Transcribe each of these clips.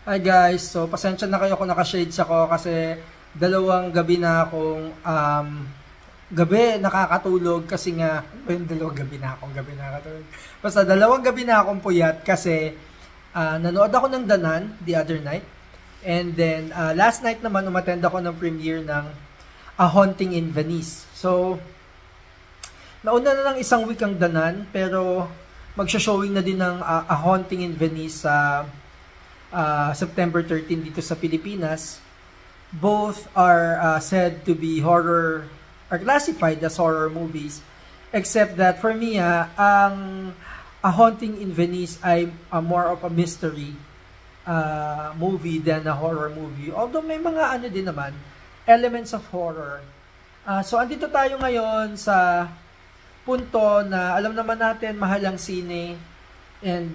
Hi guys, so pasensya na kayo kung naka-shades ako kasi dalawang gabi na akong gabi nakakatulog kasi nga, dalawang gabi na akong gabi nakakatulog. Basta dalawang gabi na akong puyat kasi nanood ako ng Danan the other night. And then last night naman umattend ako ng premiere ng A Haunting in Venice. So nauna na lang isang week ang Danan pero magsha-showing na din ng A Haunting in Venice sa September 13 dito sa Pilipinas. Both are said to be horror, are classified as horror movies, except that for me, ang A Haunting in Venice ay more of a mystery movie than a horror movie. Although may mga ano din naman, elements of horror. So andito tayo ngayon sa punto na alam naman natin mahal ang sine and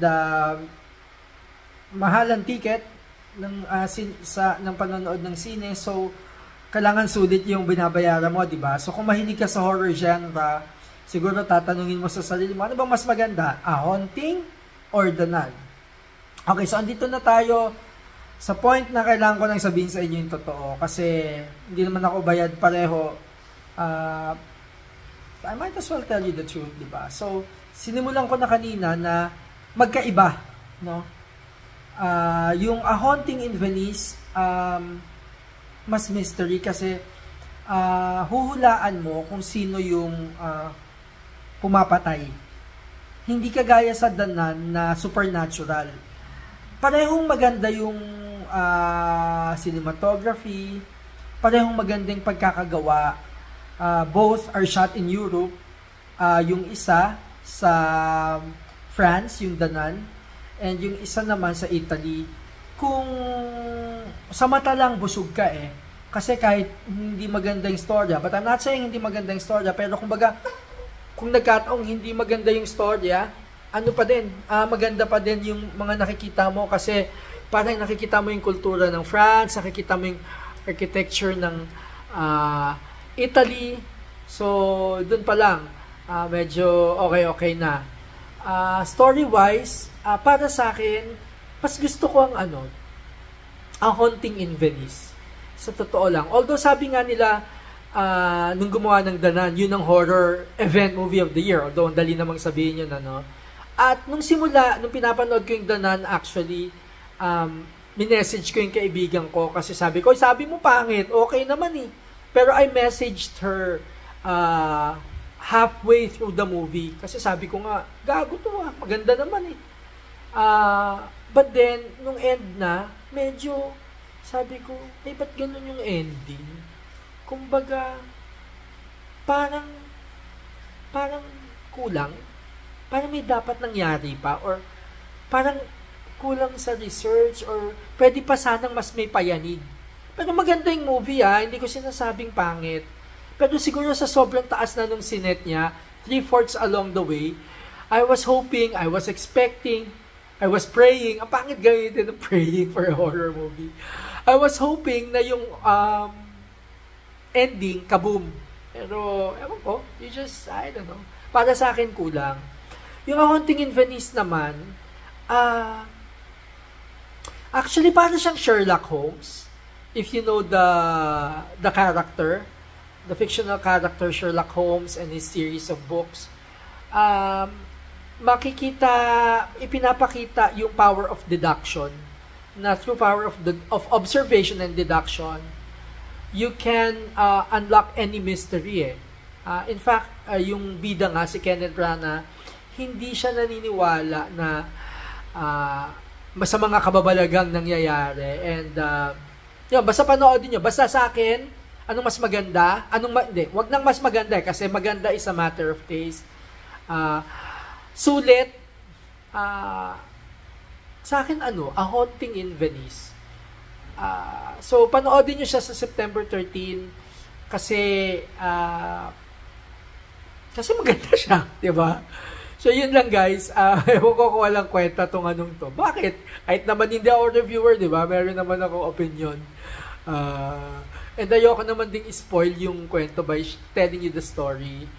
mahal ang ticket ng panonood ng sine. So kailangan sulit yung binabayaran mo, di ba? So kung mahilig ka sa horror genre, siguro tatanungin mo sa sarili mo, ano bang mas maganda? A Haunting or The Nun? Okay, so andito na tayo sa point na kailangan ko nang sabihin sa inyo yung totoo kasi hindi naman ako bayad pareho. I might as well tell you the truth, di ba? So sinimulan ko na kanina na magkaiba, no? Yung A Haunting in Venice, mas mystery kasi huhulaan mo kung sino yung pumapatay. Hindi kagaya sa The Nun na supernatural. Parehong maganda yung cinematography, parehong magandang pagkakagawa. Both are shot in Europe. Yung isa sa France, yung The Nun, and yung isa naman sa Italy. Kung sa mata lang busog ka kasi kahit hindi maganda yung storya, but I'm not saying hindi maganda yung storya, pero kumbaga kung nagkataong hindi maganda yung storya, ano pa din, maganda pa din yung mga nakikita mo kasi parang nakikita mo yung kultura ng France, nakikita mo yung architecture ng Italy. So dun pa lang medyo okay na. Story-wise, para sa akin, mas gusto ko ang A Haunting in Venice. Sa totoo lang. Although sabi nga nila, nung gumawa ng Danan, yun ang horror event movie of the year. Although, ang dali namang sabihin yun, At nung simula, nung pinapanood ko yung Danan, actually, minessage ko yung kaibigan ko kasi sabi ko, sabi mo pangit, okay naman Pero I messaged her, halfway through the movie. Kasi sabi ko nga, gago to maganda naman But then, nung end na, medyo, sabi ko, ba't ganun yung ending? Kumbaga, parang kulang. Parang may dapat nangyari pa. Or, parang kulang sa research. Or, pwede pa sanang mas may payanig. Pero maganda yung movie hindi ko sinasabing pangit. Pero siguro sa sobrang taas na nung sinet niya, 3/4 along the way, I was hoping, I was expecting, I was praying. Ang pangit gamitin ng praying for a horror movie. I was hoping na yung ending, kaboom. Pero, ewan ko, I don't know. Para sa akin, kulang. Yung A Haunting in Venice naman, actually, para siyang Sherlock Holmes. If you know the character, the fictional character Sherlock Holmes and his series of books, ipinapakita yung power of deduction, na through power of observation and deduction, you can unlock any mystery in fact, yung bida nga, si Kenneth Branagh, hindi siya naniniwala na sa mga kababalagang nangyayari. And basta panoodin nyo. Basta sa akin, anong mas maganda? Hindi, wag nang mas maganda kasi maganda is a matter of taste. Sulit. Sa akin, A Haunting in Venice. So, panoodin nyo siya sa September 13 kasi maganda siya, di ba? So, yun lang guys. Ewan ko kung walang kwenta tong anong to. Bakit? Kahit naman hindi ako reviewer, di ba? Meron naman akong opinion. And ayoko naman ding spoil yung kwento by telling you the story.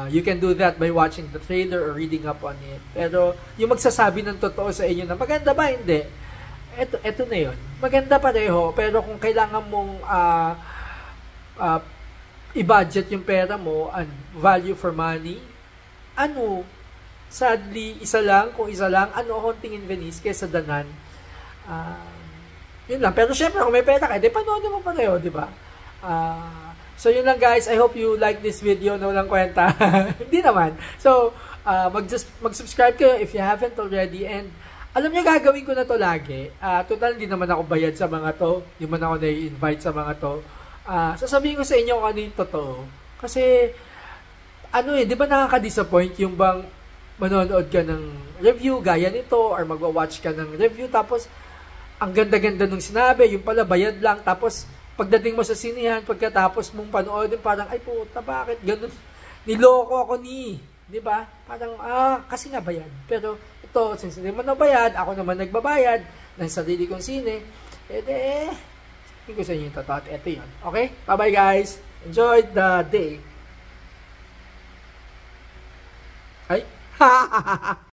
You can do that by watching the trailer or reading up on it. Pero yung magsasabi ng totoo sa inyo na maganda ba, hindi, Eto na yun. Maganda pareho, pero kung kailangan mong uh, i-budget yung pera mo and value for money, sadly, kung isa lang, Haunting in Venice kaysa Danan. Yun lang. Pero syempre, kung may pera ka, panoodin mo pareho, di ba? So yun lang guys, I hope you like this video na walang kwenta. Hindi naman. So, mag-subscribe kayo if you haven't already, and alam niyo gagawin ko na to lagi. Total, hindi naman ako bayad sa mga to. Hindi man ako na-invite sa mga to. Sasabihin ko sa inyo kung ano yung totoo. Kasi, di ba nakaka-disappoint yung bang manonood ka ng review gaya nito or magwa-watch ka ng review tapos ang ganda-ganda nung sinabi, yung pala bayad lang, tapos pagdating mo sa sinehan, pagkatapos mong panoodin, parang, ay puta, bakit ganun? Niloko ako di ba? Parang, kasi nga bayad. Pero, ito, since hindi mo nabayad, ako naman nagbabayad ng sarili kong sine, sabihin ko sa inyo yung totoo at ito yun. Okay? Bye-bye guys! Enjoy the day! Ay!